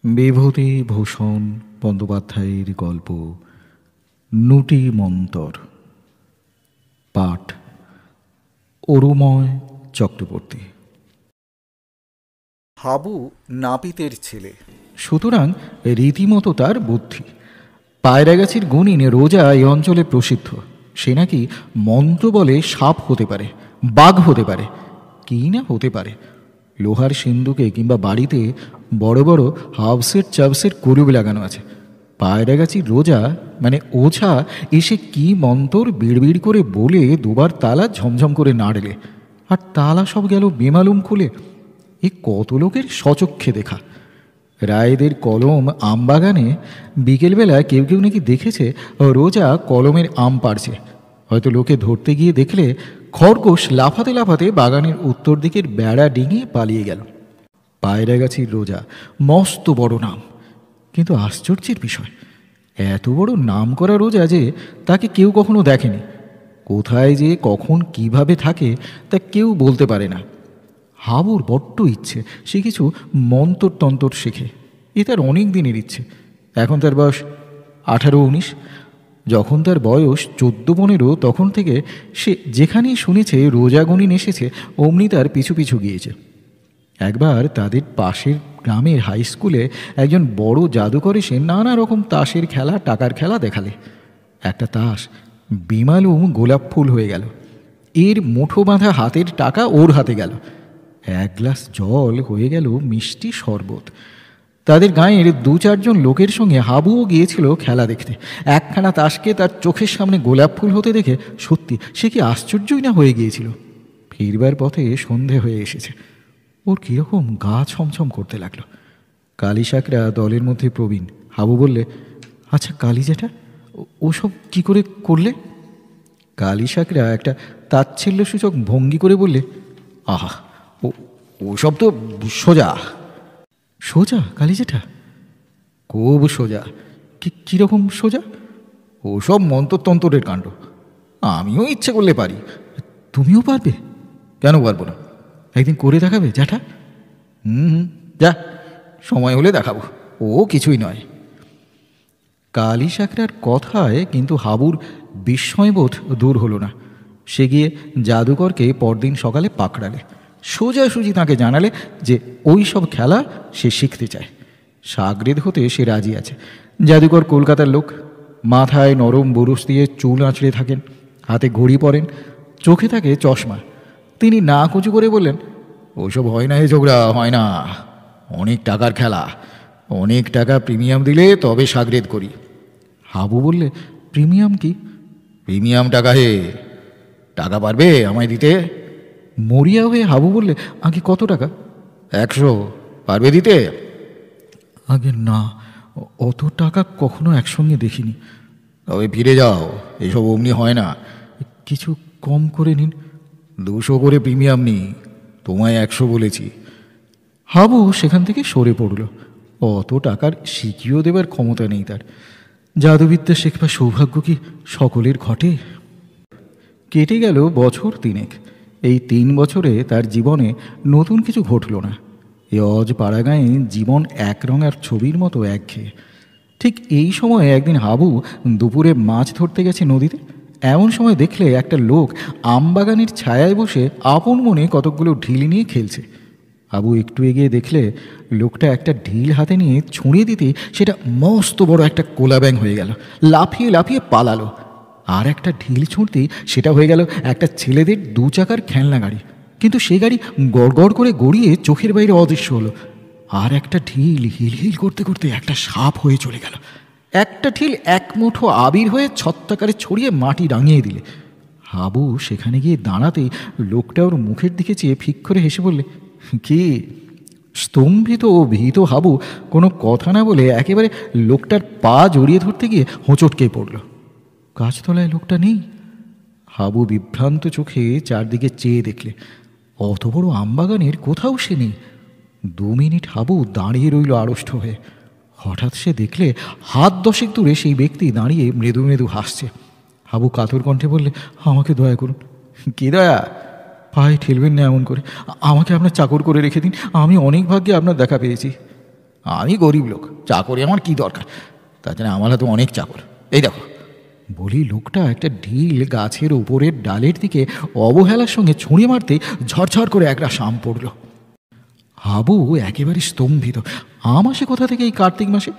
বিভূতিভূষণ বন্দ্যোপাধ্যায়ের গল্প নুটি মন্তর। পাঠ অরুময় চক্রবর্তী। হাবু নাপিতের ছেলে, সুতরাং রীতিমতো তার বুদ্ধি। পায়রাগাছির গুণিন রোজা এই অঞ্চলে প্রসিদ্ধ। সে নাকি মন্ত্র বলে সাপ হতে পারে, বাঘ হতে পারে, কি না হতে পারে। লোহার সিন্ধুকে কিংবা বাড়িতে বড় বড় হাউসের চাবসের কুলুপ লাগানো আছে। পায়রাগাছির রোজা মানে ওঝা এসে কি মন্তর বিড়বিড় করে বলে দুবার তালা ঝমঝম করে নাড়লে, আর তালা সব গেল বেমালুম খুলে। এ কত লোকের সচক্ষে দেখা। রায়েদের কলম আমবাগানে বিকেলবেলা কেউ কেউ নাকি দেখেছে রোজা কলমের আম পাড়ছে। হয়তো লোকে ধরতে গিয়ে দেখলে খরগোশ লাফাতে লাফাতে বাগানের উত্তর দিকের বেড়া ডিঙিয়ে পালিয়ে গেল। পায়রাগাছির রোজা মস্ত বড় নাম, কিন্তু আশ্চর্যের বিষয় এত বড় নাম করা রোজা যে তাকে কেউ কখনো দেখেনি। কোথায় যে কখন কিভাবে থাকে তা কেউ বলতে পারে না। হাবুর বড্ড ইচ্ছে সে কিছু মন্তর তন্তর শেখে। এ তার অনেক দিনের ইচ্ছে। এখন তার বয়স 18-19। যখন তার বয়স 14-15 তখন থেকে সে যেখানেই শুনেছে রোজাগুনিন এসেছে অমনি তার পিছু পিছু গিয়েছে। একবার তাদের পাশের গ্রামের হাই স্কুলে একজন বড় জাদুকর এসে নানা রকম তাসের খেলা, টাকার খেলা দেখালে। একটা তাস বেমালুম গোলাপ ফুল হয়ে গেল। এর মুঠো বাঁধা হাতের টাকা ওর হাতে গেল। এক গ্লাস জল হয়ে গেল মিষ্টি শরবত। তাদের গাঁয়ের 2-4 লোকের সঙ্গে হাবুও গিয়েছিল খেলা দেখতে। একখানা তাসকে তার চোখের সামনে গোলাপ ফুল হতে দেখে সত্যি সে কি আশ্চর্যই না হয়ে গিয়েছিল। ফিরবার পথে সন্ধে হয়ে এসেছে। ওর কীরকম গা ছমছম করতে লাগলো। কালিশাকরা দলের মধ্যে প্রবীণ। হাবু বললে, আচ্ছা কালী জ্যাঠা, ওসব কি করে করলে? কালিশাকরা একটা তাচ্ছিল্যসূচক ভঙ্গি করে বললে, আহা, ওসব তো সোজা। সোজা কালী জ্যাঠা? খুব সোজা। কীরকম সোজা? ওসব মন্ত্রতন্ত্রের কাণ্ড। আমিও ইচ্ছে করলে পারি। তুমিও পারবে? কেন পারবো না? একদিন করে দেখাবে জ্যাঠা? যা, সময় হলে দেখাবো। ও কিছুই নয়। কালিশাকরার কথায় কিন্তু হাবুর বিস্ময়বোধ দূর হলো না। সে গিয়ে জাদুকরকে পরদিন সকালে পাকড়ালে। সোজাসুজি তাকে জানালে যে ওই সব খেলা সে শিখতে চায়। সাগরেদ হতে সে রাজি আছে। জাদুকর কলকাতার লোক। মাথায় নরম বরুস দিয়ে চুল আঁচড়ে থাকেন, হাতে ঘড়ি পরেন, চোখে থাকে চশমা। তিনি না কুচু করে বললেন, ওসব হয় না, হে ঝগড়া, হয় না। অনেক টাকার খেলা, অনেক টাকা প্রিমিয়াম দিলে তবে সাগরেদ করি। হাবু বললে, প্রিমিয়াম কি? প্রিমিয়াম টাকা হে। টাকা পারবে আমায় দিতে? মরিয়া হয়ে হাবু বললে, আগে কত টাকা? 100। পারবে দিতে? আগে না, অত টাকা কখনো একসঙ্গে দেখিনি। তবে ফিরে যাও, এসব অমনি হয় না। কিছু কম করে নিন। 200 করে প্রিমিয়াম নি, তোমায় 100 বলেছি। হাবু সেখান থেকে সরে পড়ল। অত টাকার শিখিয়েও দেবার ক্ষমতা নেই তার। জাদুবিদ্যা শেখবার সৌভাগ্য কি সকলের ঘটে? কেটে গেল বছর 3। এই 3 বছরে তার জীবনে নতুন কিছু ঘটল না। এ অজ পাড়াগাঁয়ে জীবন একরঙার ছবির মতো একঘেয়ে। ঠিক এই সময়ে একদিন হাবু দুপুরে মাছ ধরতে গেছে নদীতে। এমন সময় দেখলে একটা লোক আমবাগানের ছায়ায় বসে আপন মনে কতকগুলো ঢিল নিয়ে খেলছে। হাবু একটু এগিয়ে দেখলে লোকটা একটা ঢিল হাতে নিয়ে ছুঁড়ে দিতে সেটা মস্ত বড় একটা কোলাব্যাং হয়ে গেল। লাফিয়ে লাফিয়ে পালালো। আর একটা ঢিল ছুঁড়তেই সেটা হয়ে গেল একটা ছেলেদের 2 চাকার খেলনা গাড়ি। কিন্তু সে গাড়ি গড়গড় করে গড়িয়ে চোখের বাইরে অদৃশ্য হলো। আর একটা ঢিল হিল হিল করতে করতে একটা সাপ হয়ে চলে গেল। একটা ঢিল এক মুঠো আবির হয়ে ছত্রাকারে ছড়িয়ে মাটি রাঙিয়ে দিলে। হাবু সেখানে গিয়ে দাঁড়াতেই লোকটা ওর মুখের দিকে চেয়ে ফিক করে হেসে বললে, কি? স্তম্ভিত ও ভীত হাবু কোনো কথা না বলে একেবারে লোকটার পা জড়িয়ে ধরতে গিয়ে হোঁচটকে পড়ল। গাছতলায় লোকটা নেই। হাবু বিভ্রান্ত চোখে চারদিকে চেয়ে দেখলে অত বড় আমবাগানের কোথাও সে নেই। 2 মিনিট হাবু দাঁড়িয়ে রইল আড়ষ্ট হয়ে। হঠাৎ সে দেখলে হাত 10 দূরে সেই ব্যক্তি দাঁড়িয়ে মৃদু মৃদু হাসছে। হাবু কাতর কণ্ঠে বললে, আমাকে দয়া করুন। কি দয়া? পায়ে ঠেলবেন না এমন করে। আমাকে আপনার চাকর করে রেখে দিন। আমি অনেক ভাগ্যে আপনার দেখা পেয়েছি। আমি গরিব লোক, চাকরি আমার কি দরকার, তাছাড়া আমার তো অনেক চাকর। এই দেখো। বলি লোকটা একটা ঢিল গাছের উপরের ডালের দিকে অবহেলার সঙ্গে ছুঁড়ে মারতে ঝরঝর করে একটা শাম পড়ল। হাবু একেবারে স্তম্ভিত। আম আসে কোথা থেকে এই কার্তিক মাসে?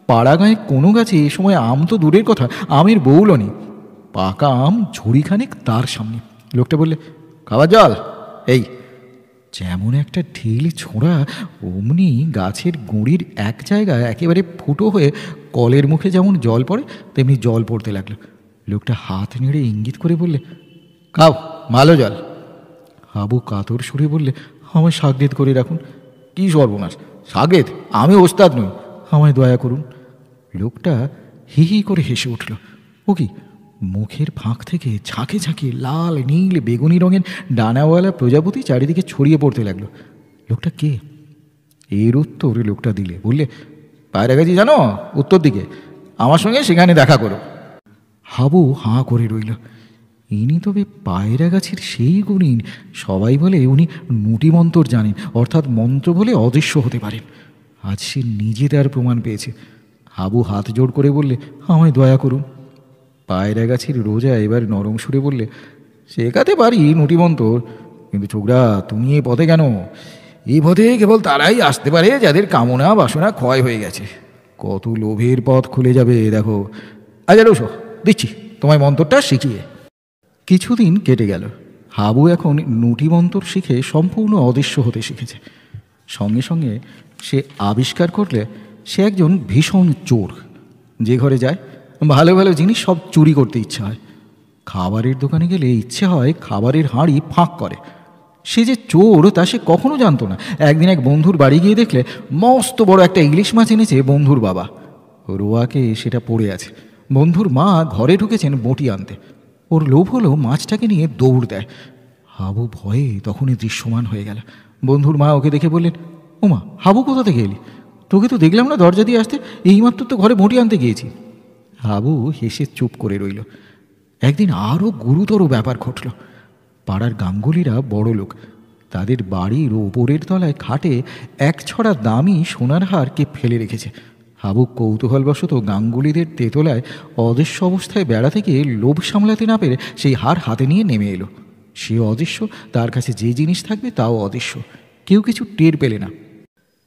পাড়া গাঁয়ে কোনো গাছে এ সময় আম তো দূরের কথা, আমের বউলও নেই। পাকা আম ঝুড়িখানেক তার সামনে। লোকটা বললে, খাবার জল। এই যেমন একটা ঢিল ছোঁড়া, অমনি গাছের গুঁড়ির এক জায়গায় একেবারে ফুটো হয়ে কলের মুখে যেমন জল পড়ে তেমনি জল পড়তে লাগলো। লোকটা হাত নেড়ে ইঙ্গিত করে বললে, খাও, ভালো জল। হাবু কাতর সুরে বললে, আমায় সাগরেদ করে রাখুন। কি সর্বনাশ, সাগরেদ? আমি ওস্তাদ নই, আমায় দয়া করুন। লোকটা হি হি করে হেসে উঠল। ও কি, মুখের ফাঁক থেকে ঝাঁকে ঝাঁকে লাল নীল বেগুনি রঙের ডানাওয়ালা প্রজাপতি চারিদিকে ছড়িয়ে পড়তে লাগলো। লোকটা কে? এর উত্তর লোকটা দিলে, বললে, পায়রা গাছি জানো, উত্তর দিকে, আমার সঙ্গে সেখানে দেখা করো। হাবু হাঁ করে রইল। ইনি তবে পায়রা গাছের সেই গুণিন। সবাই বলে উনি নুটি মন্তর জানেন, অর্থাৎ মন্ত্র বলে অদৃশ্য হতে পারেন। আজ সে নিজে তার প্রমাণ পেয়েছে। হাবু হাত জোড় করে বললে, আমায় দয়া করুন। পায়রা গাছের রোজা এবার নরম সুরে বললে, শেখাতে পারি নুটি মন্তর, কিন্তু ছোকরা তুমি এই পথে কেন? এই পথে কেবল তারাই আসতে পারে যাদের কামনা বাসনা ক্ষয় হয়ে গেছে। কত লোভের পথ খুলে যাবে দেখো। আচ্ছা রোসো, দিচ্ছি তোমায় মন্ত্রটা শিখিয়ে। কিছুদিন কেটে গেল। হাবু এখন নুটি মন্তর শিখে সম্পূর্ণ অদৃশ্য হতে শিখেছে। সঙ্গে সঙ্গে সে আবিষ্কার করলে সে একজন ভীষণ চোর। যে ঘরে যায় ভালো ভালো জিনিস সব চুরি করতে ইচ্ছা হয়। খাবারের দোকানে গেলে ইচ্ছে হয় খাবারের হাঁড়ি ফাঁক করে। সে যে চোর তা সে কখনো জানতো না। একদিন এক বন্ধুর বাড়ি গিয়ে দেখলে মস্ত বড় একটা ইলিশ মাছ এনেছে বন্ধুর বাবা। রোয়াকে সেটা পড়ে আছে। বন্ধুর মা ঘরে ঢুকেছেন বটি আনতে। ওর লোভ হলো মাছটাকে নিয়ে দৌড় দেয়। হাবু ভয়ে তখনই দৃশ্যমান হয়ে গেল। বন্ধুর মা ওকে দেখে বললেন, ওমা, হাবু কোথা থেকে এলি? তোকে তো দেখলাম না দরজা দিয়ে আসতে, এইমাত্র তো ঘরে বটি আনতে গিয়েছি। হাবু হেসে চুপ করে রইল। একদিন আরও গুরুতর ব্যাপার ঘটল। পাড়ার গাঙ্গুলিরা বড় লোক। তাদের বাড়ির ওপরের তলায় খাটে এক ছড়া দামি সোনার হার কে ফেলে রেখেছে। হাবু কৌতূহলবশত গাঙ্গুলিদের তেতলায় অদৃশ্য অবস্থায় বেড়া থেকে লোভ সামলাতে না পেরে সেই হার হাতে নিয়ে নেমে এলো। সে অদৃশ্য, তার কাছে যে জিনিস থাকবে তাও অদৃশ্য। কেউ কিছু টের পেলে না।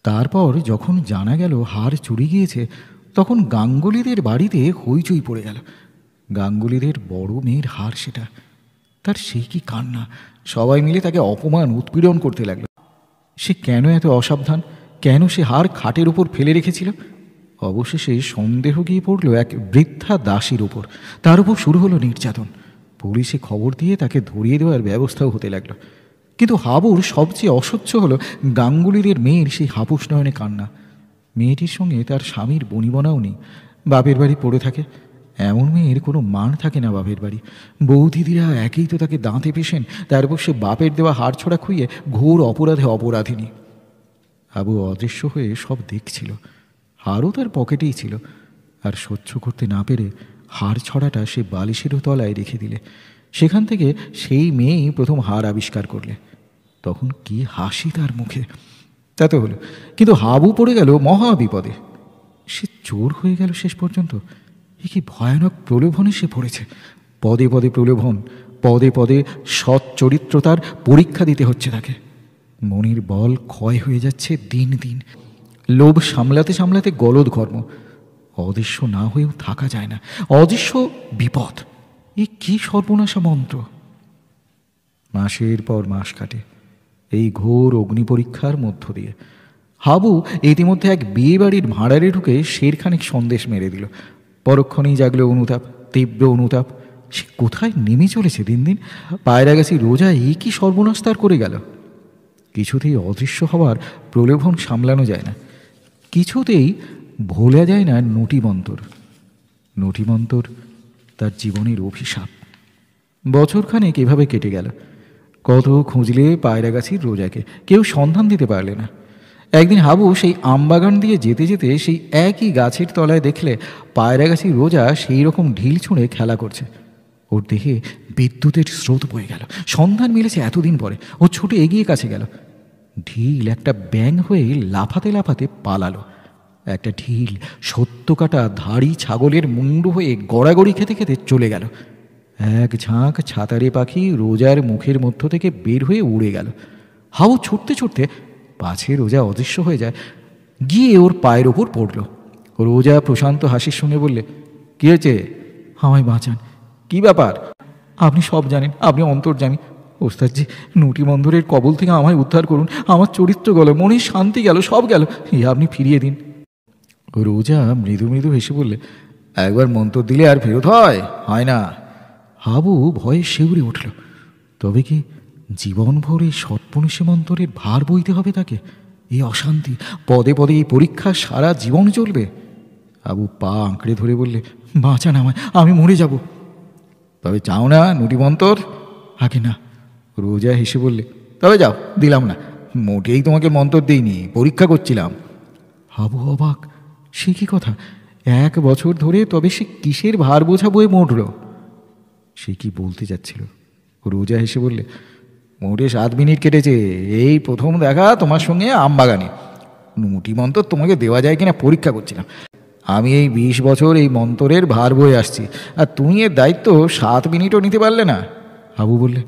তারপর যখন জানা গেল হার চুরি গিয়েছে, তখন গাঙ্গুলিদের বাড়িতে হইচই পড়ে গেল। গাঙ্গুলিদের বড় মেয়ের হার সেটা। তার সেই কি কান্না! সবাই মিলে তাকে অপমান উৎপীড়ন করতে লাগলো। সে কেন এত অসাবধান? কেন সে হার খাটের উপর ফেলে রেখেছিল? অবশেষে সন্দেহ গিয়ে পড়ল এক বৃদ্ধা দাসীর উপর। তার উপর শুরু হলো নির্যাতন। পুলিশে খবর দিয়ে তাকে ধরিয়ে দেওয়ার ব্যবস্থাও হতে লাগলো। কিন্তু হাবুর সবচেয়ে অসহ্য হলো গাঙ্গুলিদের মেয়ের সেই হাপুস নয়নে কান্না। মেয়েটির সঙ্গে তার স্বামীর বনিবনাও নেই, বাপের বাড়ি পড়ে থাকে। এমন মেয়ের কোনো মান থাকে না বাপের বাড়ি। বউ দিদিরা একেই তো তাকে দাঁতে পেশেন, তারপর সে বাপের দেওয়া হাড় ছোড়া খুইয়ে ঘোর অপরাধে অপরাধিনী। হাবু অদৃশ্য হয়ে সব দেখছিল। হারও তার পকেটেই ছিল। আর সহ্য করতে না পেরে হাড় ছড়াটা সে বালিশেরও তলায় রেখে দিলে। সেখান থেকে সেই মেয়েই প্রথম হার আবিষ্কার করলে। তখন কি হাসি তার মুখে! তা তো হলো, কিন্তু হাবু পড়ে গেল মহা বিপদে। সে চোর হয়ে গেল শেষ পর্যন্ত। এ কি ভয়ানক প্রলোভনে সে পড়েছে! পদে পদে প্রলোভন, পদে পদে সৎ চরিত্রতার পরীক্ষা দিতে হচ্ছে তাকে। মনের বল ক্ষয় হয়ে যাচ্ছে দিন দিন। লোভ সামলাতে সামলাতে গলদ ঘর্ম। অদৃশ্য না হয়েও থাকা যায় না। অদৃশ্য বিপদ। এ কি সর্বনাশা মন্ত্র! মাসের পর মাস কাটে এই ঘোর অগ্নি পরীক্ষার মধ্য দিয়ে। হাবু ইতিমধ্যে এক বিয়ে বাড়ির ভাঁড়ারে ঢুকে শেরখানেক সন্দেশ মেরে দিল। পরক্ষণেই জাগলো অনুতাপ, তীব্র অনুতাপ। সে কোথায় নেমে চলেছে দিন দিন! পায়রাগাছি রোজা এই কি সর্বনাশ তার করে গেল! কিছুতেই অদৃশ্য হওয়ার প্রলোভন সামলানো যায় না। কিছুতেই ভোলা যায় না নটিমন্তর। নটিমন্তর তার জীবনের অভিশাপ। বছরখানেক এভাবে কেটে গেল। কত খুঁজলে পায়রাগাছির রোজাকে কেউ সন্ধান দিতে পারলে না। একদিন হাবু সেই আমবাগান দিয়ে যেতে যেতে সেই একই গাছের তলায় দেখলে পায়রাগাছি রোজা সেই রকম ঢিল ছুঁড়ে খেলা করছে। ওর দেহে বিদ্যুতের স্রোত বয়ে গেল। সন্ধান মিলেছে এতদিন পরে। ও ছুটে এগিয়ে কাছে গেল। ঢিল একটা ব্যাঙ হয়ে লাফাতে লাফাতে পালালো। একটা ঢিল সত্য কাটা ধাড়ি ছাগলের মুন্ডু হয়ে গড়াগড়ি খেতে খেতে চলে গেল। এক ঝাঁক ছাতারে পাখি রোজার মুখের মধ্য থেকে বের হয়ে উড়ে গেল। হাবু ছুটতে ছুটতে পাছে রোজা অদৃশ্য হয়ে যায়, গিয়ে ওর পায়ের ওপর পড়ল। রোজা প্রশান্ত হাসির সঙ্গে বললে, কী হয়েছে? আমায় বাঁচান। কি ব্যাপার? আপনি সব জানেন, আপনি অন্তর্যামী। ওস্তাদজি, নটিমন্দরের কবল থেকে আমায় উদ্ধার করুন। আমার চরিত্র গেল, মনের শান্তি গেল, সব গেল, এ আপনি ফিরিয়ে দিন। রোজা মৃদু মৃদু হেসে বললে, একবার মন্তর দিলে আর ফেরত হয় না। হাবু ভয়ে শিউরে উঠল। তবে কি জীবনভর এই সৎপনিষে মন্তরের ভার বইতে হবে তাকে? এই অশান্তি, পদে পদে এই পরীক্ষা সারা জীবন চলবে? হাবু পা আঁকড়ে ধরে বললে, বাঁচান আমায়, আমি মরে যাব। তবে চাও না নটিমন্তর? আগে না। রোজা হেসে বললে, তবে যাও, দিলাম না। মোটেই তোমাকে মন্তর দিইনি, পরীক্ষা করছিলাম। হাবু অবাক, সে কি কথা? 1 বছর ধরে তবে সে কিসের ভার বোঝা বয়ে মরল? সে কি বলতে যাচ্ছিল? রোজা হেসে বললে, মোটে 7 মিনিট কেটেছে, এই প্রথম দেখা তোমার সঙ্গে আমবাগানে। নটিমন্তর তোমাকে দেওয়া যায় কিনা পরীক্ষা করছিলাম। আমি এই 20 বছর এই মন্তরের ভার বয়ে আসছি, আর তুমি এর দায়িত্ব 7 মিনিটও নিতে পারলে না। হাবু বললে,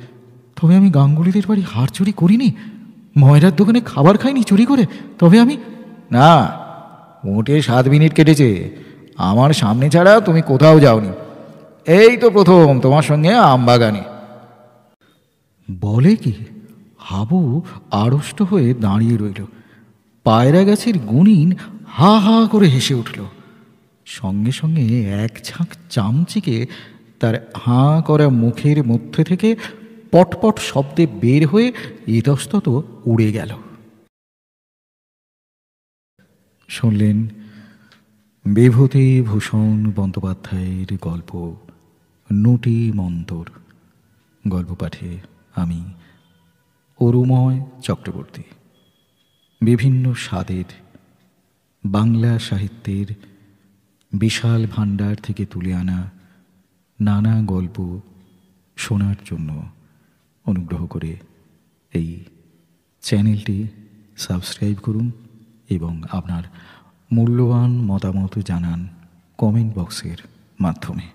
তবে আমি গাঙ্গুলিদের বাড়ি হার চুরি করিনি, ময়রার দোকানে খাবার খাইনি চুরি করে। তবে আমি না, মোটে 7 মিনিট কেটেছে। আমার সামনে ছাড়া তুমি কোথাও যাওনি, এই তো প্রথম তোমার সঙ্গে আমবাগানে। বলে কি? হাবু আড়ষ্ট হয়ে দাঁড়িয়ে রইল। পায়রা গাছের গুণিন হা হা করে হেসে উঠল। সঙ্গে সঙ্গে এক ঝাঁক চামচিকে তার হাঁ করা মুখের মধ্যে থেকে পটপট শব্দে বের হয়ে ইতস্তত উড়ে গেল। শুনলেন বিভূতিভূষণ বন্দ্যোপাধ্যায়ের গল্প নটিমন্তর। গল্প পাঠে আমি অরুময় চক্রবর্তী। বিভিন্ন স্বাদের বাংলা সাহিত্যের বিশাল ভাণ্ডার থেকে তুলে আনা নানা গল্প শোনার জন্য অনুগ্রহ করে এই চ্যানেলটি সাবস্ক্রাইব করুন এবং আপনার মূল্যবান মতামত জানান কমেন্ট বক্সের মাধ্যমে।